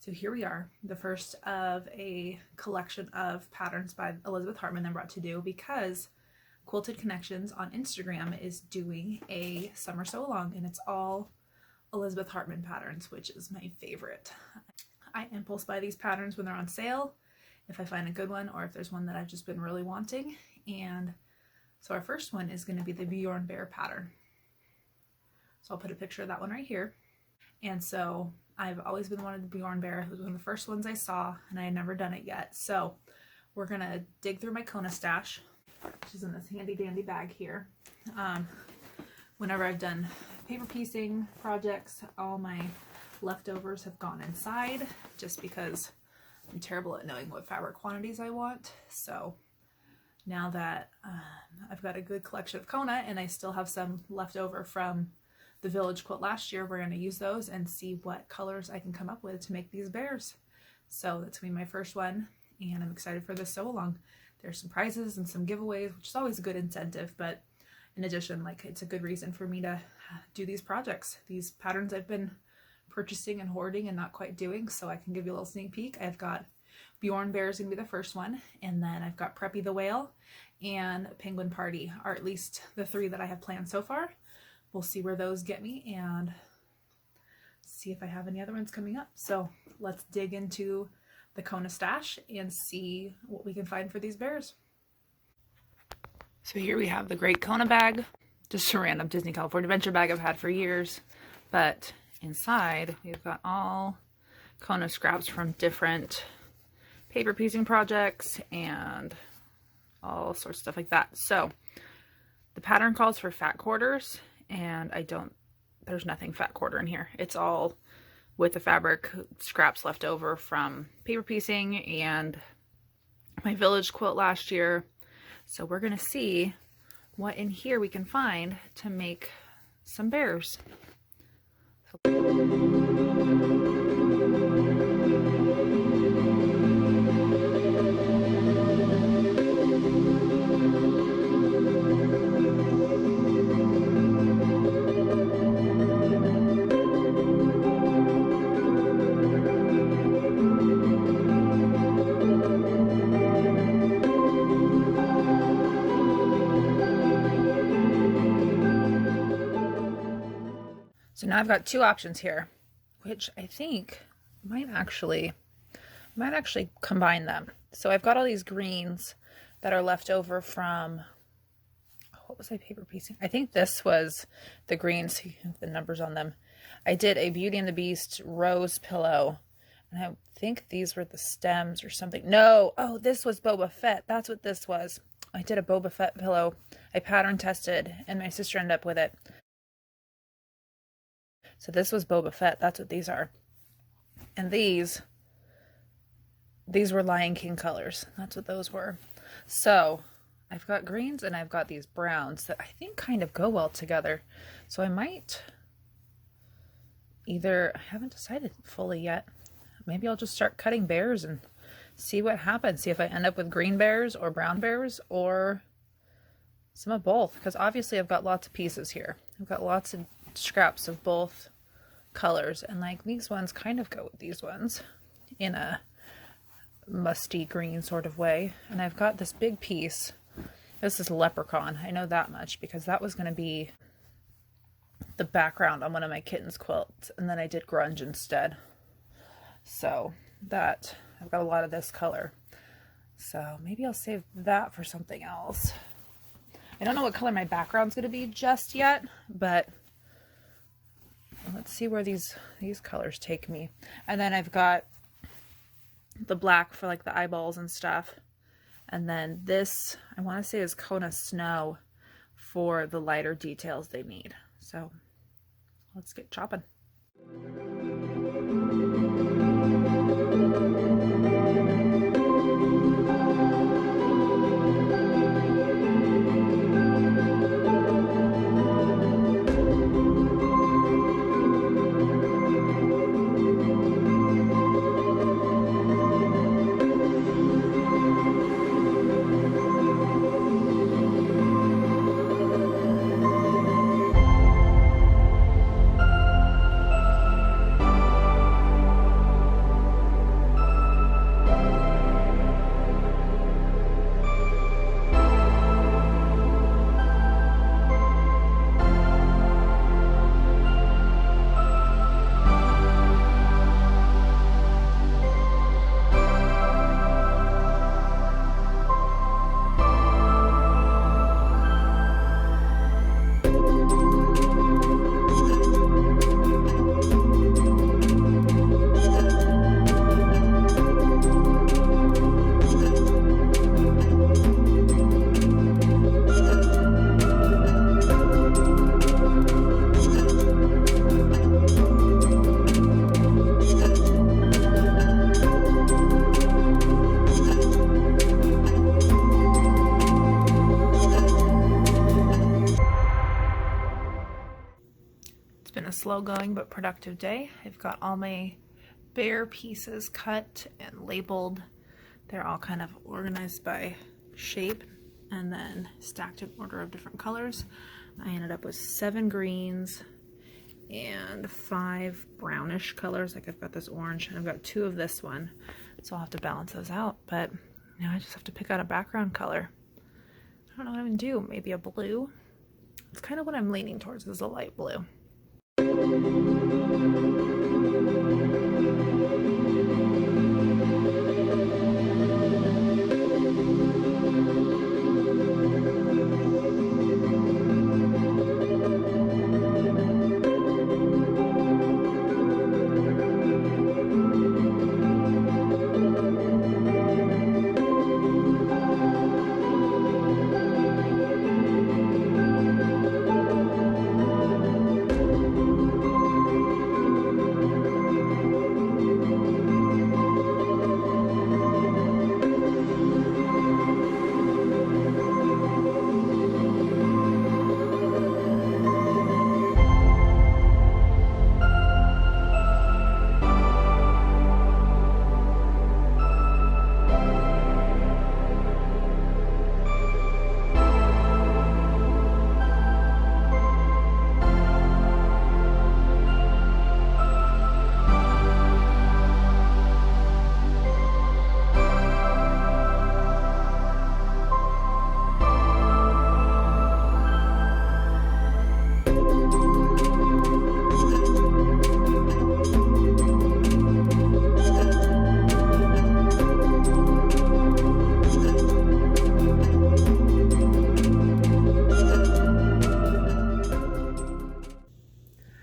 So here we are, the first of a collection of patterns by Elizabeth Hartman that I'm brought to do because Quilted Connections on Instagram is doing a summer sew along, and it's all Elizabeth Hartman patterns, which is my favorite. I impulse buy these patterns when they're on sale, if I find a good one or if there's one that I've just been really wanting. And so our first one is going to be the Bjorn Bear pattern. So I'll put a picture of that one right here. And so I've always been wanting the Bjorn Bear. It was one of the first ones I saw, and I had never done it yet. So we're gonna dig through my Kona stash, which is in this handy dandy bag here. Whenever I've done paper piecing projects, all my leftovers have gone inside just because I'm terrible at knowing what fabric quantities I want. So now that I've got a good collection of Kona and I still have some left over from the village quilt last year, we're going to use those and see what colors I can come up with to make these bears. So that's going to be my first one, and I'm excited for this sew along. There's some prizes and some giveaways, which is always a good incentive, but in addition, like, it's a good reason for me to do these projects. These patterns I've been purchasing and hoarding and not quite doing, so I can give you a little sneak peek. I've got Bjorn Bear is going to be the first one, and then I've got Preppy the Whale and Penguin Party, are at least the three that I have planned so far. We'll see where those get me and see if I have any other ones coming up. So let's dig into the Kona stash and see what we can find for these bears. So here we have the great Kona bag, just a random Disney California Adventure bag I've had for years, but inside we've got all Kona scraps from different paper piecing projects and all sorts of stuff like that. So the pattern calls for fat quarters, and there's nothing fat quarter in here. It's all with the fabric scraps left over from paper piecing and my village quilt last year. So we're gonna see what in here we can find to make some bears. So now I've got two options here, which I think might actually combine them. So I've got all these greens that are left over from, what was I paper piecing? I think this was the greens, the numbers on them. I did a Beauty and the Beast rose pillow, and I think these were the stems or something. No, oh, this was Boba Fett. That's what this was. I did a Boba Fett pillow. I pattern tested, and my sister ended up with it. So this was Boba Fett. That's what these are. And these were Lion King colors. That's what those were. So I've got greens and I've got these browns that I think kind of go well together. So I might I haven't decided fully yet. Maybe I'll just start cutting bears and see what happens. See if I end up with green bears or brown bears or some of both. Because obviously I've got lots of pieces here. I've got lots of scraps of both colors, and like these ones kind of go with these ones in a musty green sort of way. And I've got this big piece. This is Leprechaun. I know that much because that was going to be the background on one of my kittens' quilts, and then I did grunge instead. So that I've got a lot of this color. So maybe I'll save that for something else. I don't know what color my background's going to be just yet, but let's see where these colors take me. And then I've got the black for like the eyeballs and stuff. And then this, I want to say, is Kona Snow for the lighter details they need. So let's get chopping. slow going but productive day. I've got all my bear pieces cut and labeled. They're all kind of organized by shape and then stacked in order of different colors. I ended up with 7 greens and 5 brownish colors. Like I've got this orange and I've got 2 of this one, so I'll have to balance those out. But now I just have to pick out a background color. I don't know what I'm gonna do. Maybe a blue. It's kind of what I'm leaning towards, is a light blue.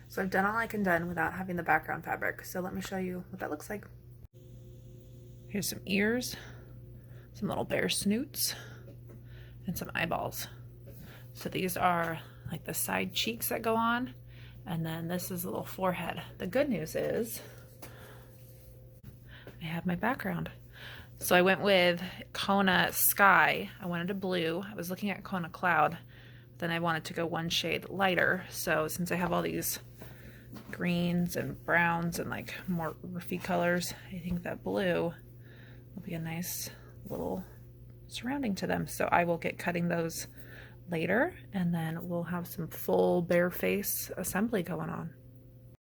So I've done all I can done without having the background fabric. So let me show you what that looks like. Here's some ears, some little bear snoots, and some eyeballs. So these are like the side cheeks that go on, and then this is a little forehead. The good news is I have my background. So I went with Kona Sky. I wanted a blue. I was looking at Kona Cloud. Then I wanted to go one shade lighter. So since I have all these greens and browns and like more roofy colors, I think that blue will be a nice little surrounding to them. So I will get cutting those later, and then we'll have some full bare face assembly going on.